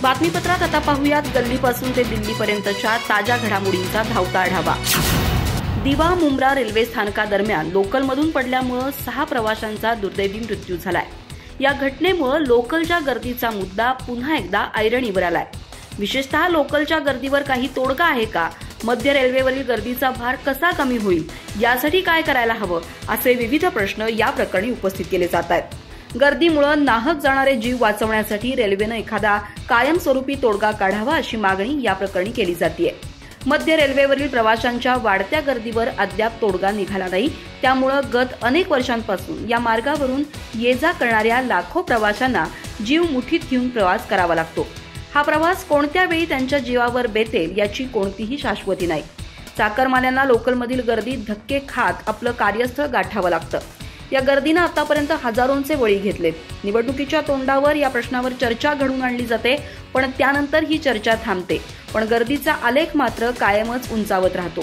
बातमीपत्रात आता पाहूयात गल्लीपासून ते दिल्लीपर्यंतच्या ताज्या घडामोडींचा धावता आढावा। दिवा मुंब्रा रेल्वे स्थानकादरम्यान लोकलमधून पडल्यामुळे 6 प्रवाशांचा दुर्दैवी मृत्यू झालाय। या घटनेमुळे लोकलच्या गर्दीचा मुद्दा पुन्हा एकदा ऐरणीवर आलाय। विशेषतः लोकलच्या गर्दीवर काही तोडगा आहे का? मध्य रेल्वेवरील गर्दीचा भार कसा कमी होईल, यासाठी काय करायला हवं, असे विविध प्रश्न या प्रकरणी उपस्थित केले जात आहेत। गर्दीमुळे नाहक जाणारे जीव वाचवण्यासाठी रेल्वेनं एखादा कायमस्वरूपी तोडगा काढावा अशी मागणी या प्रकरणी केली जाते। मध्य रेल्वेवरील प्रवाशांच्या वाढत्या गर्दीवर अद्याप तोडगा निघाला नाही। त्यामुळे गत अनेक वर्षांपासून या मार्गावरून ये-जा करणाऱ्या लाखो प्रवाशांना जीव मुठीत घेऊन प्रवास करावा लागतो। हा प्रवास कोणत्या वेळी त्यांच्या जीवावर बेतेल याची कोणतीही शाश्वती नाही। चाकरमान्यांना लोकलमधील गर्दीत धक्के खात आपलं कार्यस्थळ गाठावं लागतं। या गर्दीनं आतापर्यंत हजारोंचे बळी घेतलेत। निवडणुकीच्या तोंडावर या प्रश्नावर चर्चा घडवून आणली जाते, पण त्यानंतर ही चर्चा थांबते। पण गर्दीचा आलेख मात्र कायमच उंचावत राहतो।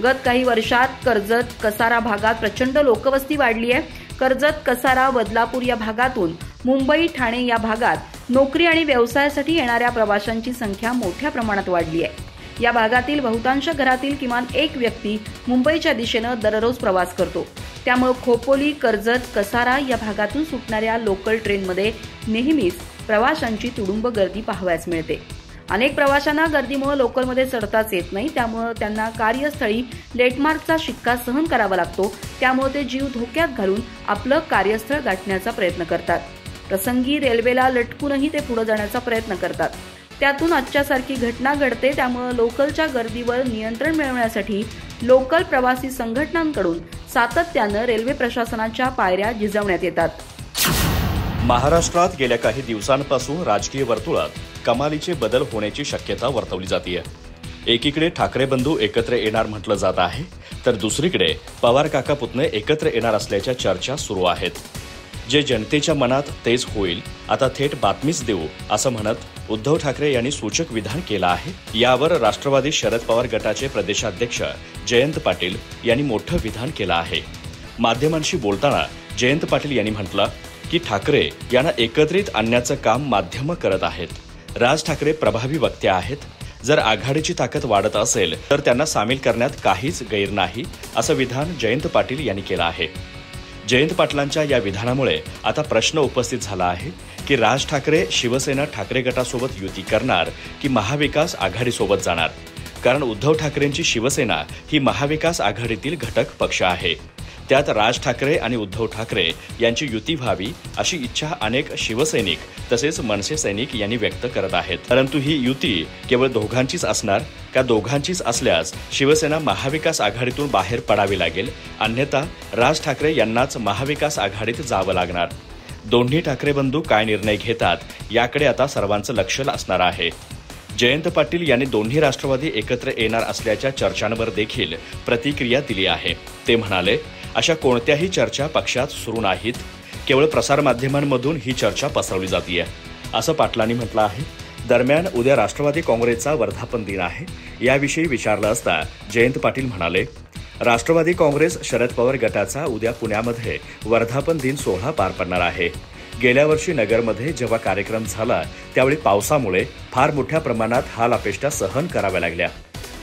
गत काही वर्षात कर्जत कसारा भागात प्रचंड लोकवस्ती वाढली आहे। कर्जत कसारा बदलापूर या भागातून मुंबई ठाणे या भागात नोकरी आणि व्यवसायासाठी येणाऱ्या प्रवाशांची संख्या मोठ्या प्रमाणात वाढली आहे। या भागातील बहुतांश घरातील किमान एक व्यक्ती मुंबईच्या दिशेनं दररोज प्रवास करतो। त्यामुळे खोपोली कर्जत कसारा या भागातून सुटणाऱ्या लोकल ट्रेनमध्ये नेहमीच प्रवाशांची तुडुंब गर्दी पाहावयास मिळते। अनेक प्रवाशांना गर्दीमुळे लोकलमध्ये चढताच येत नाही। त्यामुळे त्यांना कार्यस्थळी लेटमार्कचा शिक्का सहन करावा लागतो। त्यामुळे ते जीव धोक्यात घालून आपलं कार्यस्थळ गाठण्याचा प्रयत्न करतात। प्रसंगी रेल्वेला लटकूनही ते पुढे जाण्याचा प्रयत्न करतात। त्यातून आजच्यासारखी घटना घडते। त्यामुळे लोकलच्या गर्दीवर नियंत्रण मिळवण्यासाठी लोकल प्रवासी संघटनांकडून सातत्यानं रेल्वे प्रशासनाच्या पायऱ्या झिजवण्यात येतात। महाराष्ट्रात गेल्या काही दिवसांपासून राजकीय वर्तुळात कमालीचे बदल होण्याची शक्यता वर्तवली जाते। एकीकडे ठाकरे बंधू एकत्र येणार म्हटलं जात आहे, तर दुसरीकडे पवार काका पुतणे एकत्र येणार असल्याच्या चर्चा सुरू आहेत। जे जनतेच्या मनात तेच होईल, आता थेट बातमीच देऊ असं म्हणत उद्धव ठाकरे यांनी सूचक विधान केलं आहे। यावर राष्ट्रवादी शरद पवार गटाचे प्रदेशाध्यक्ष जयंत पाटील यांनी मोठं विधान केलं आहे। माध्यमांशी बोलताना जयंत पाटील यांनी म्हटलं की ठाकरे यांना एकत्रित आणण्याचं काम माध्यमं करत आहेत। राज ठाकरे प्रभावी वक्ते आहेत। जर आघाडीची ताकद वाढत असेल तर त्यांना सामील करण्यात काहीच गैर नाही, असं विधान जयंत पाटील यांनी केलं आहे। जयंत पाटलांच्या या विधानामुळे आता प्रश्न उपस्थित झाला आहे की राज ठाकरे शिवसेना ठाकरे गटासोबत युती करणार की महाविकास आघाडीसोबत जाणार, कारण उद्धव ठाकरेंची शिवसेना ही महाविकास आघाडीतील घटक पक्ष आहे। त्यात राज ठाकरे आणि उद्धव ठाकरे यांची युती व्हावी अशी इच्छा अनेक शिवसैनिक तसेच मनसे सैनिक यांनी व्यक्त करत आहेत। परंतु ही युती केवळ दोघांचीच असणार का? दोघांचीच असल्यास शिवसेना महाविकास आघाडीतून बाहेर पडावी लागेल, अन्यथा राज ठाकरे यांनाच महाविकास आघाडीत जावं लागणार। दोन्ही ठाकरे बंधू काय निर्णय घेतात याकडे आता सर्वांचं लक्ष असणार आहे। जयंत पाटील यांनी दोन्ही राष्ट्रवादी एकत्र येणार असल्याच्या चर्चांवर देखील प्रतिक्रिया दिली आहे। ते म्हणाले, अशा कोणत्याही चर्चा पक्षात सुरू नाहीत, केवळ प्रसारमाध्यमांमधून ही चर्चा पसरवली जाते, असं पाटलांनी म्हटलं आहे। दरम्यान उद्या राष्ट्रवादी काँग्रेसचा वर्धापन दिन आहे। याविषयी विचारलं असता जयंत पाटील म्हणाले, राष्ट्रवादी काँग्रेस शरद पवार गटाचा उद्या पुण्यामध्ये वर्धापन दिन सोहळा पार पडणार आहे। गेल्या वर्षी नगरमध्ये जेव्हा कार्यक्रम झाला त्यावेळी पावसामुळे फार मोठ्या प्रमाणात हाल अपेष्टा सहन कराव्या लागल्या।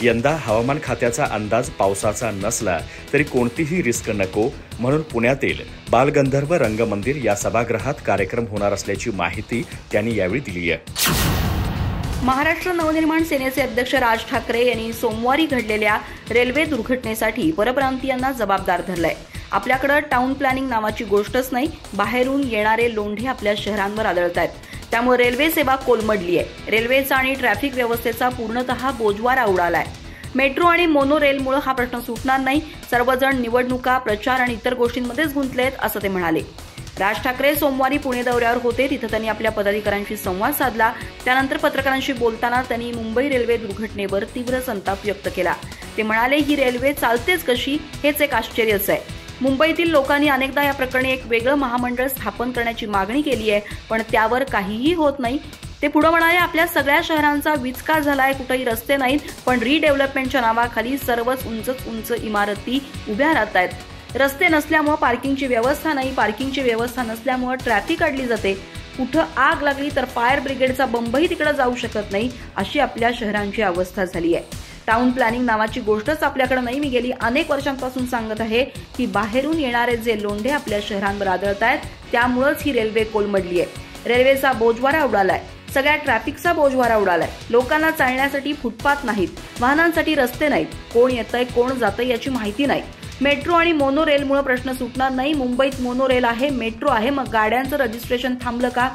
यंदा हवामान खात्याचा अंदाज पावसाचा नसला तरी कोणतीही रिस्क नको म्हणून पुण्यातील बालगंधर्व रंगमंदिर या सभागृहात कार्यक्रम होणार असल्याची माहिती त्यांनी यावेळी दिली आहे। महाराष्ट्र नवनिर्माण सेनेचे अध्यक्ष राज ठाकरे यांनी सोमवारी घडलेल्या रेल्वे दुर्घटनेसाठी परप्रांतीयांना जबाबदार धरलाय। आपल्याकडे टाउन प्लॅनिंग नावाची गोष्टच नाही, बाहेरून येणारे लोंढे आपल्या शहरांवर आदळतायत। त्यामुळे रेल्वे सेवा कोलमडली आहे। रेल्वेचा आणि ट्रॅफिक व्यवस्थेचा पूर्णतः बोजवारा उडालाय। मेट्रो आणि मोनो रेलमुळे हा प्रश्न सुटणार नाही। सर्वजण निवडणुका, प्रचार आणि इतर गोष्टींमध्येच गुंतलेत, असं ते म्हणाले। राज ठाकरे सोमवारी पुणे दौऱ्यावर होते। तिथे त्यांनी आपल्या पदाधिकाऱ्यांशी संवाद साधला। त्यानंतर पत्रकारांशी बोलताना त्यांनी मुंबई रेल्वे दुर्घटनेवर तीव्र संताप व्यक्त केला। ते म्हणाले, ही रेल्वे चालतेच कशी हेच एक आश्चर्यच आहे। मुंबईतील लोकांनी अनेकदा या प्रकरणी एक वेगळं महामंडळ स्थापन करण्याची मागणी केली आहे, पण त्यावर काहीही होत नाही। ते पुढे म्हणाले, आपल्या सगळ्या शहरांचा विचकार झालाय, कुठेही रस्ते नाहीत, पण रिडेव्हलपमेंटच्या नावाखाली सर्वच उंच इमारती उभ्या राहत आहेत। रस्ते नसल्यामुळे पार्किंगची व्यवस्था नाही, पार्किंगची व्यवस्था नसल्यामुळे ट्रॅफिक अडली जाते। कुठं आग लागली तर फायर ब्रिगेडचा बंबही तिकडे जाऊ शकत नाही, अशी आपल्या शहरांची अवस्था झाली आहे. टाउन प्लॅनिंग नावाची गोष्टच आपल्याकडे नाही. मी गेली अनेक वर्षांपासून सांगत आहे की बाहेरून येणारे जे लोंढे आपल्या शहरांवर आदळत आहेत त्यामुळेच ही रेल्वे कोलमडली आहे. रेल्वेचा बोजवारा उडालाय, सगळ्या ट्रॅफिकचा बोजवारा उडालाय. लोकांना चालण्यासाठी फुटपाथ नाहीत, वाहनांसाठी रस्ते नाहीत, कोण येतंय कोण जातंय याची माहिती नाही. मेट्रो आणि मोनो रेलमुळे प्रश्न सुटणार नाही. मुंबईत मोनो रेल आहे, मेट्रो आहे, मग गाड्यांचं रजिस्ट्रेशन थांबलं का?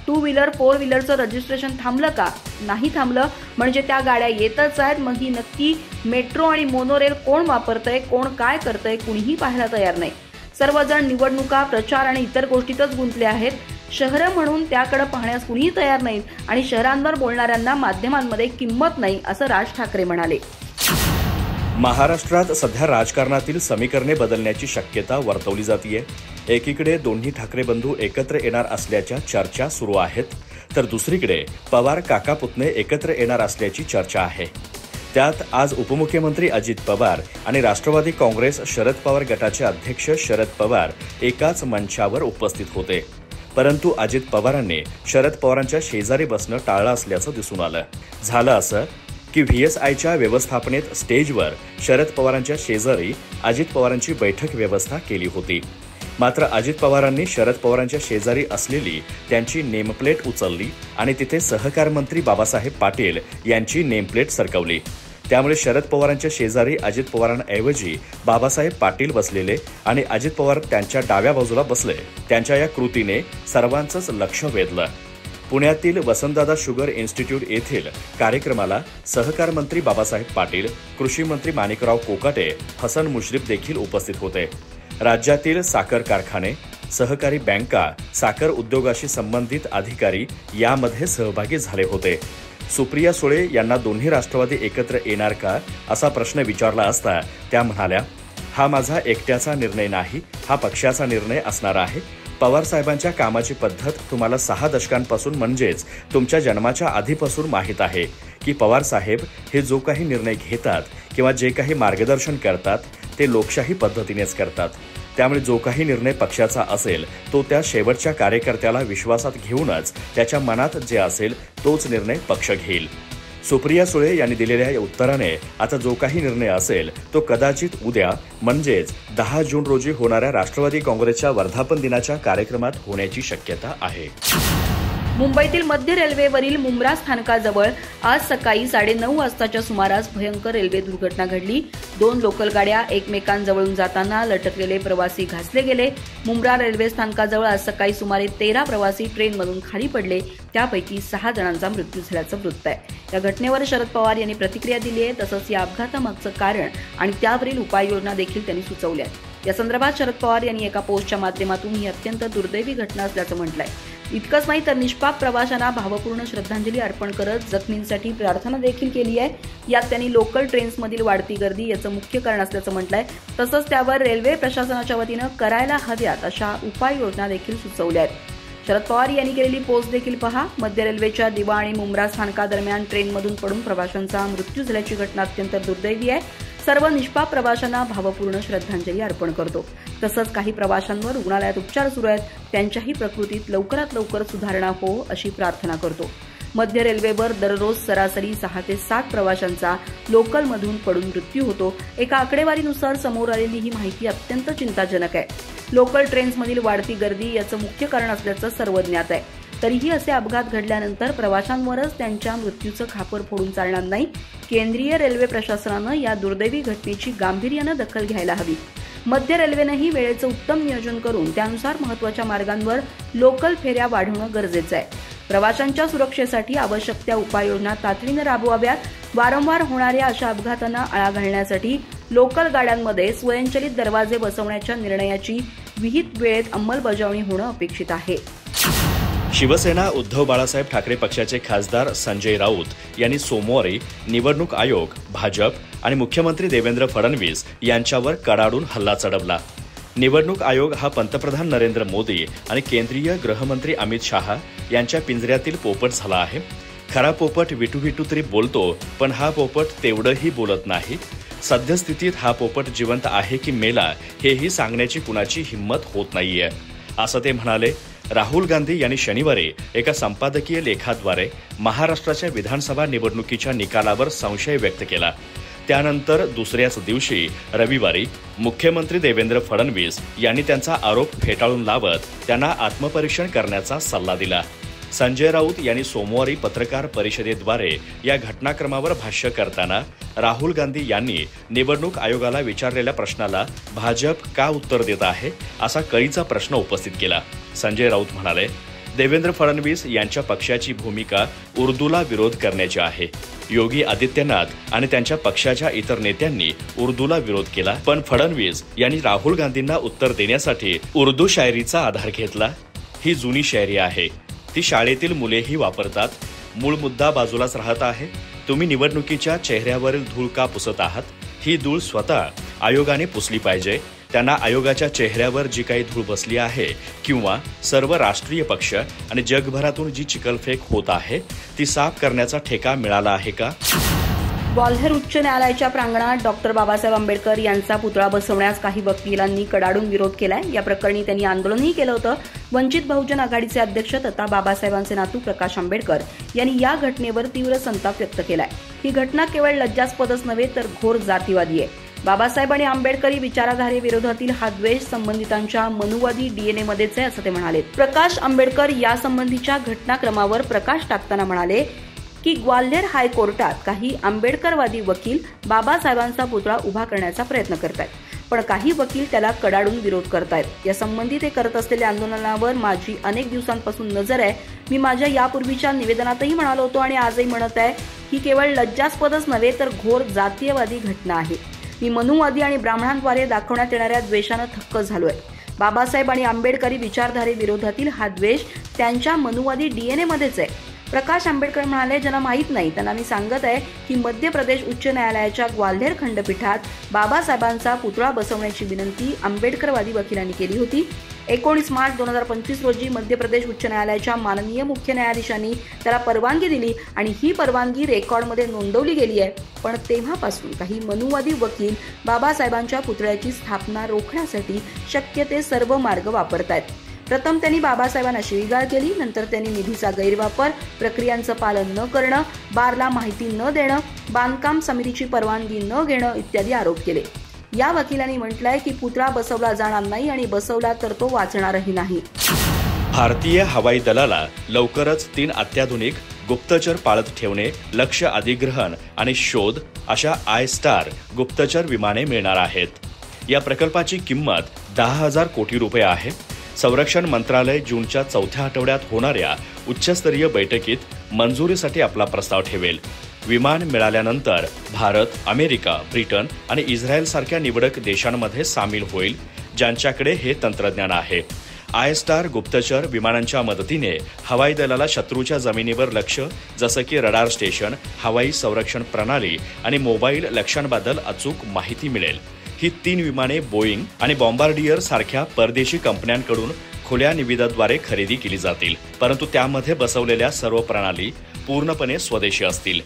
2 व्हीलर 4 व्हीलरचं रजिस्ट्रेशन थांबलं का? नाही थांबलं. म्हणजे त्या गाड्या येतच आहेत. मग ही नक्की मेट्रो आणि मोनो रेल कोण वापरतंय, कोण काय करतंय, कुणीही पाहायला तयार नाही. सर्वजण निवडणुका, प्रचार आणि इतर गोष्टीतच गुंतले आहेत. शहरं म्हणून त्याकडे पाहण्यास कुणीही तयार नाहीत आणि शहरांवर बोलणाऱ्यांना माध्यमांमध्ये किंमत नाही, असं राज ठाकरे म्हणाले. महाराष्ट्रात सध्या राजकारणातील समीकरणे बदलण्याची शक्यता वर्तवली जातीये. एकीकडे दोन्ही ठाकरे बंधू एकत्र येणार असल्याच्या चर्चा सुरू आहेत, तर दुसरीकडे पवार काका पुतणे एकत्र येणार असल्याची चर्चा आहे. त्यात आज उपमुख्यमंत्री अजित पवार आणि राष्ट्रवादी काँग्रेस शरद पवार गटाचे अध्यक्ष शरद पवार एकाच मंचावर उपस्थित होते. परंतु अजित पवारांनी शरद पवारांच्या शेजारी बसणं टाळलं असल्याचं दिसून आलं. झालं असं की VSIच्या व्यवस्थापनेत स्टेजवर शरद पवारांच्या शेजारी अजित पवारांची बैठक व्यवस्था केली होती. मात्र अजित पवारांनी शरद पवारांच्या शेजारी असलेली त्यांची नेमप्लेट उचलली आणि तिथे सहकार मंत्री बाबासाहेब पाटील यांची नेमप्लेट सरकवली. त्यामुळे शरद पवारांच्या शेजारी अजित पवारांऐवजी बाबासाहेब पाटील बसलेले आणि अजित पवार त्यांच्या डाव्या बाजूला बसले. त्यांच्या या कृतीने सर्वांचंच लक्ष वेधलं. पुण्यातील वसंतदादा शुगर इन्स्टिट्यूट येथील कार्यक्रमाला सहकार मंत्री बाबासाहेब पाटील, कृषी मंत्री माणिकराव कोकाटे, हसन मुश्रीफ देखील उपस्थित होते. राज्यातील साखर कारखाने, सहकारी बँका, साखर उद्योगाशी संबंधित अधिकारी यामध्ये सहभागी झाले होते. सुप्रिया सुळे यांना दोन्ही राष्ट्रवादी एकत्र येणार का असा प्रश्न विचारला असता त्या म्हणाल्या, हा माझा एकट्याचा निर्णय नाही, हा पक्षाचा निर्णय असणार आहे. पवार साहेबांच्या कामाची पद्धत तुम्हाला 6 दशकांपासून म्हणजेच तुमच्या जन्माच्या आधीपासून माहीत आहे की पवार साहेब हे जो काही निर्णय घेतात किंवा जे काही मार्गदर्शन करतात ते लोकशाही पद्धतीनेच करतात. त्यामुळे जो काही निर्णय पक्षाचा असेल तो त्या शेवटच्या कार्यकर्त्याला विश्वासात घेऊनच त्याच्या मनात जे असेल तोच निर्णय पक्ष घेईल. सुप्रिया सुळे यांनी दिलेल्या या उत्तराने आता जो काही निर्णय असेल तो कदाचित उद्या म्हणजेच 10 जून रोजी होणाऱ्या राष्ट्रवादी काँग्रेसच्या वर्धापन दिनाच्या कार्यक्रमात होण्याची शक्यता आहे. मुंबईतील मध्य रेल्वेवरील मुंब्रा स्थानकाजवळ आज सकाळी 9:30 वाजताच्या सुमारास भयंकर रेल्वे दुर्घटना घडली. 2 लोकल गाड्या एकमेकांजवळून जाताना लटकलेले प्रवासी घासले गेले. मुंब्रा रेल्वे स्थानकाजवळ आज सकाळी सुमारे 13 प्रवासी ट्रेनमधून खाली पडले. त्यापैकी 6 जणांचा मृत्यू झाल्याचं वृत्त आहे. या घटनेवर शरद पवार यांनी प्रतिक्रिया दिली आहे. तसंच या अपघातामागचं कारण आणि त्यावरील उपाययोजना देखील त्यांनी सुचवल्या आहेत. या संदर्भात शरद पवार यांनी एका पोस्टच्या माध्यमातून ही अत्यंत दुर्दैवी घटना असल्याचं म्हटलंय. इतकंच नाही तर निष्पाप प्रवाशांना भावपूर्ण श्रद्धांजली अर्पण करत जखमींसाठी प्रार्थना देखील केली आहे. यात त्यांनी लोकल ट्रेन्समधील वाढती गर्दी याचं मुख्य कारण असल्याचं म्हटलंय. तसंच त्यावर रेल्वे प्रशासनाच्या वतीनं करायला हव्यात अशा उपाययोजना देखील सुचवल्या आहेत. शरद पवार यांनी केलेली पोस्ट देखील पहा. मध्य रेल्वेच्या दिवा आणि मुंब्रा स्थानकादरम्यान ट्रेनमधून पडून प्रवाशांचा मृत्यू झाल्याची घटना अत्यंत दुर्दैवी आहे. सर्व निष्पाप प्रवाशांना भावपूर्ण श्रद्धांजली अर्पण करतो. तसंच काही प्रवाशांवर रुग्णालयात उपचार सुरू आहेत. त्यांच्याही प्रकृतीत लवकरात लवकर सुधारणा हो अशी प्रार्थना करतो. मध्य रेल्वेवर दररोज सरासरी 6 ते 7 प्रवाशांचा लोकलमधून पडून मृत्यू होतो. एका आकडेवारीनुसार समोर आलेली ही माहिती अत्यंत चिंताजनक आहे. लोकल ट्रेन्समधील वाढती गर्दी याचं मुख्य कारण असल्याचं सर्वज्ञात आहे. तरीही असे अपघात घडल्यानंतर प्रवाशांवरच त्यांच्या मृत्यूचं खापर फोडून चालणार नाही. केंद्रीय रेल्वे प्रशासनानं या दुर्दैवी घटनेची गांभीर्यानं दखल घ्यायला हवी. मध्य रेल्वेनंही वेळेचं उत्तम नियोजन करून त्यानुसार महत्त्वाच्या मार्गांवर लोकल फेऱ्या वाढवणं गरजेचं आहे. प्रवाशांच्या सुरक्षेसाठी आवश्यक त्या उपाययोजना तातडीनं राबवाव्यात. वारंवार होणाऱ्या अशा अपघातांना आळा घालण्यासाठी लोकल गाड्यांमध्ये स्वयंचलित दरवाजे बसवण्याच्या निर्णयाची विहित वेळेत अंमलबजावणी होणं अपेक्षित आहे. शिवसेना उद्धव बाळासाहेब ठाकरे पक्षाचे खासदार संजय राऊत यांनी सोमवारी निवडणूक आयोग, भाजप आणि मुख्यमंत्री देवेंद्र फडणवीस यांच्यावर कडाडून हल्ला चढवला. निवडणूक आयोग हा पंतप्रधान नरेंद्र मोदी आणि केंद्रीय गृहमंत्री अमित शहा यांच्या पिंजऱ्यातील पोपट झाला आहे. खरा पोपट विटू तरी बोलतो, पण हा पोपट तेवढंही बोलत नाही. सद्यस्थितीत हा पोपट जिवंत आहे की मेला हेही सांगण्याची कुणाची हिंमत होत नाहीये, असं ते म्हणाले. राहुल गांधी यांनी शनिवारी एका संपादकीय लेखाद्वारे महाराष्ट्राच्या विधानसभा निवडणुकीच्या निकालावर संशय व्यक्त केला. त्यानंतर दुसऱ्याच दिवशी रविवारी मुख्यमंत्री देवेंद्र फडणवीस यांनी त्यांचा आरोप फेटाळून लावत त्यांना आत्मपरीक्षण करण्याचा सल्ला दिला. संजय राऊत यांनी सोमवारी पत्रकार परिषदेद्वारे या घटनाक्रमावर भाष्य करताना राहुल गांधी यांनी निवडणूक आयोगाला विचारलेल्या प्रश्नाला भाजप का उत्तर देत आहे असा कळीचा प्रश्न उपस्थित केला. संजय राऊत म्हणाले, देवेंद्र फडणवीस यांच्या पक्षाची भूमिका उर्दूला विरोध करण्याची आहे. योगी आदित्यनाथ आणि त्यांच्या पक्षाच्या इतर नेत्यांनी उर्दूला विरोध केला, पण फडणवीस यांनी राहुल गांधींना उत्तर देण्यासाठी उर्दू शायरीचा आधार घेतला. ही जुनी शायरी आहे, ती शाळेतील मुलेही वापरतात. मूळ मुद्दा बाजूलाच राहत आहे. तुम्ही निवडणुकीच्या चेहऱ्यावरील धूळ का पुसत आहात? ही धूळ स्वतः आयोगाने पुसली पाहिजे. त्यांना आयोगाच्या चेहऱ्यावर जी काही धूळ बसली आहे किंवा सर्व राष्ट्रीय पक्ष आणि जगभरातून जी चिखलफेक होत आहे ती साफ करण्याचा ठेका मिळाला आहे का? ग्वाल्हेर उच्च न्यायालयाच्या प्रांगणात डॉक्टर बाबासाहेब आंबेडकर यांचा पुतळा बसवण्यास काही वकिलांनी कडाडून विरोध केलाय. या प्रकरणी त्यांनी आंदोलनही केलं होतं. वंचित बहुजन आघाडीचे अध्यक्ष तथा बाबासाहेबांचे नातू प्रकाश आंबेडकर यांनी या घटनेवर तीव्र संताप व्यक्त केलाय. ही घटना केवळ लज्जास्पदच नव्हे तर घोर जातीवादी आहे. बाबासाहेब आणि आंबेडकरी विचारधारेविरोधातील हा द्वेष संबंधितांच्या मनुवादी डीएनएमध्येच आहे असं ते म्हणाले. प्रकाश आंबेडकर यासंबंधीच्या घटनाक्रमावर प्रकाश टाकताना म्हणाले की ग्वाल्हेर हायकोर्टात काही आंबेडकरवादी वकील बाबासाहेबांचा पुतळा उभा करण्याचा प्रयत्न करतायत, पण काही वकील त्याला कडाडून विरोध करतायत. या संबंधी ते करत असलेल्या आंदोलनावर माझी अनेक दिवसांपासून नजर आहे. मी माझ्या यापूर्वीच्या निवेदनातही म्हणालो होतो आणि आजही म्हणत आहे, ही केवळ लज्जास्पदच नव्हे तर घोर जातीयवादी घटना आहे. मी मनुवादी आणि ब्राह्मणांद्वारे दाखवण्यात येणाऱ्या द्वेषानं थक्क झालोय. बाबासाहेब आणि आंबेडकरी विचारधारेविरोधातील हा द्वेष त्यांच्या मनुवादी डीएनएमध्येच आहे. प्रकाश आंबेडकर म्हणाले, ज्यांना माहीत नाही त्यांना मी सांगत आहे की मध्य प्रदेश उच्च न्यायालयाच्या ग्वाल्हेर खंडपीठात बाबासाहेबांचा पुतळा बसवण्याची विनंती आंबेडकरवादी वकिलांनी केली होती. 19 मार्च 2025 रोजी मध्य प्रदेश उच्च न्यायालयाच्या माननीय मुख्य न्यायाधीशांनी त्याला परवानगी दिली आणि ही परवानगी रेकॉर्डमध्ये नोंदवली गेली आहे. पण तेव्हापासून काही मनुवादी वकील बाबासाहेबांच्या पुतळ्याची स्थापना रोखण्यासाठी शक्य ते सर्व मार्ग वापरतायत. प्रथम त्यांनी बाबासाहेबांना शिवीगाळ केली, नंतर त्यांनी निधीचा गैरवापर, प्रक्रियांचं पालन न करणं, बारला माहिती न देणं, बांधकाम समितीची परवानगी न घेणं इत्यादी आरोप केले. या वकिलांनी म्हटलंय की पुतळा बसवला जाणार नाही आणि बसवला तर तो वाचणारही नाही. भारतीय हवाई दलाला लवकरच 3 अत्याधुनिक गुप्तचर पाळत ठेवणे, लक्ष्य अधिग्रहण आणि शोध अशा आय-स्टार गुप्तचर विमाने मिळणार आहेत. या प्रकल्पाची किंमत 10,000 कोटी रुपये आहे. संरक्षण मंत्रालय जूनच्या 4थ्या आठवड्यात होणाऱ्या उच्चस्तरीय बैठकीत मंजुरीसाठी आपला प्रस्ताव ठेवेल. विमान मिळाल्यानंतर भारत, अमेरिका, ब्रिटन आणि इस्रायल सारख्या निवडक देशांमध्ये सामील होईल, ज्यांच्याकडे हे तंत्रज्ञान आहे. आय-स्टार गुप्तचर विमानांच्या मदतीने हवाई दलाला शत्रूच्या जमिनीवर लक्ष जसं की रडार स्टेशन, हवाई संरक्षण प्रणाली आणि मोबाईल लक्ष्यांबद्दल अचूक माहिती मिळेल. ही 3 विमाने बोईंग आणि बॉम्बार्डियर सारख्या परदेशी कंपन्यांकडून खुल्या निविदाद्वारे खरेदी केली जातील, परंतु त्यामध्ये बसवलेल्या सर्व प्रणाली पूर्णपणे स्वदेशी असतील.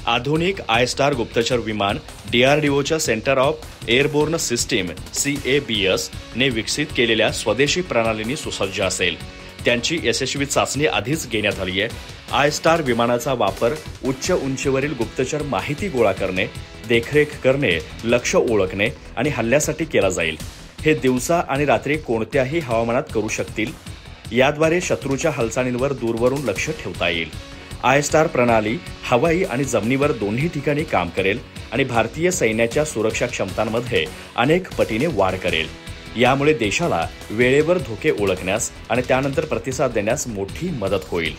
आधुनिक आय-स्टार गुप्तचर विमान DRDOच्या सेंटर ऑफ एअरबोर्न सिस्टीम CABS ने विकसित केलेल्या स्वदेशी प्रणालींनी सुसज्ज असेल. त्यांची यशस्वी चाचणी आधीच घेण्यात आली आहे. आय-स्टार विमानाचा वापर उच्च उंचीवरील गुप्तचर माहिती गोळा करणे, देखरेख करणे, लक्ष्य ओळखणे आणि हल्ल्यासाठी केला जाईल. हे दिवसा आणि रात्री कोणत्याही हवामानात करू शकतील. याद्वारे शत्रूच्या हालचालींवर दूरवरून लक्ष ठेवता येईल. आय-स्टार प्रणाली हवाई आणि जमिनीवर दोन्ही ठिकाणी काम करेल आणि भारतीय सैन्याच्या सुरक्षा क्षमतांमध्ये अनेक पटीने वाढ करेल. यामुळे देशाला वेळेवर धोके ओळखण्यास आणि त्यानंतर प्रतिसाद देण्यास मोठी मदत होईल.